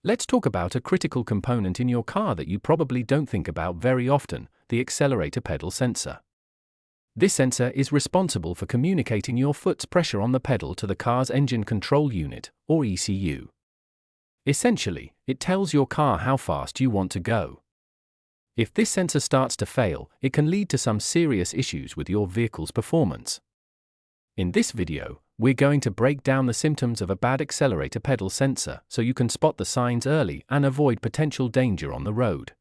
Let's talk about a critical component in your car that you probably don't think about very often, the accelerator pedal sensor. This sensor is responsible for communicating your foot's pressure on the pedal to the car's engine control unit, or ECU. Essentially, it tells your car how fast you want to go. If this sensor starts to fail, it can lead to some serious issues with your vehicle's performance. In this video, we're going to break down the symptoms of a bad accelerator pedal sensor so you can spot the signs early and avoid potential danger on the road.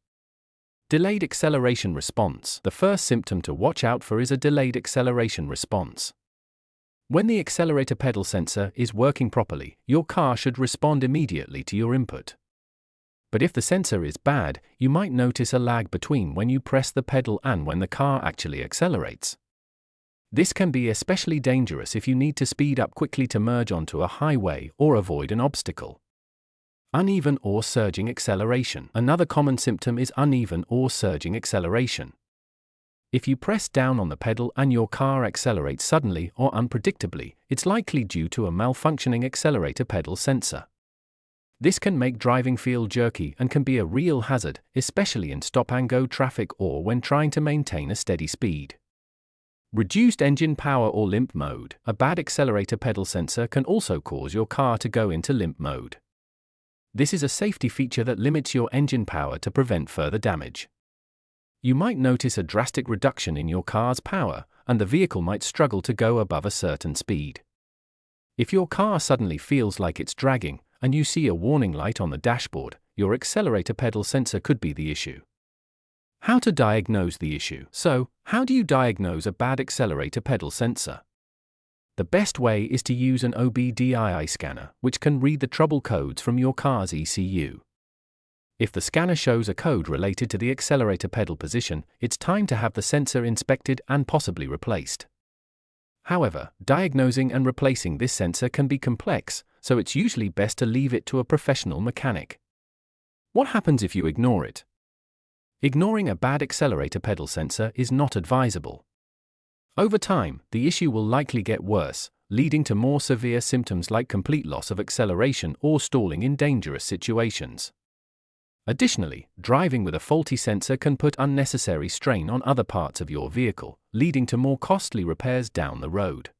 Delayed acceleration response. The first symptom to watch out for is a delayed acceleration response. When the accelerator pedal sensor is working properly, your car should respond immediately to your input. But if the sensor is bad, you might notice a lag between when you press the pedal and when the car actually accelerates. This can be especially dangerous if you need to speed up quickly to merge onto a highway or avoid an obstacle. Uneven or surging acceleration. Another common symptom is uneven or surging acceleration. If you press down on the pedal and your car accelerates suddenly or unpredictably, it's likely due to a malfunctioning accelerator pedal sensor. This can make driving feel jerky and can be a real hazard, especially in stop-and-go traffic or when trying to maintain a steady speed. Reduced engine power or limp mode. A bad accelerator pedal sensor can also cause your car to go into limp mode. This is a safety feature that limits your engine power to prevent further damage. You might notice a drastic reduction in your car's power, and the vehicle might struggle to go above a certain speed. If your car suddenly feels like it's dragging, and you see a warning light on the dashboard, your accelerator pedal sensor could be the issue. How to diagnose the issue. So, how do you diagnose a bad accelerator pedal sensor? The best way is to use an OBDII scanner, which can read the trouble codes from your car's ECU. If the scanner shows a code related to the accelerator pedal position, it's time to have the sensor inspected and possibly replaced. However, diagnosing and replacing this sensor can be complex, so it's usually best to leave it to a professional mechanic. What happens if you ignore it? Ignoring a bad accelerator pedal sensor is not advisable. Over time, the issue will likely get worse, leading to more severe symptoms like complete loss of acceleration or stalling in dangerous situations. Additionally, driving with a faulty sensor can put unnecessary strain on other parts of your vehicle, leading to more costly repairs down the road.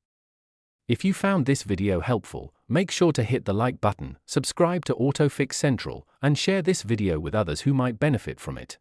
If you found this video helpful, make sure to hit the like button, subscribe to AutoFixCentral, and share this video with others who might benefit from it.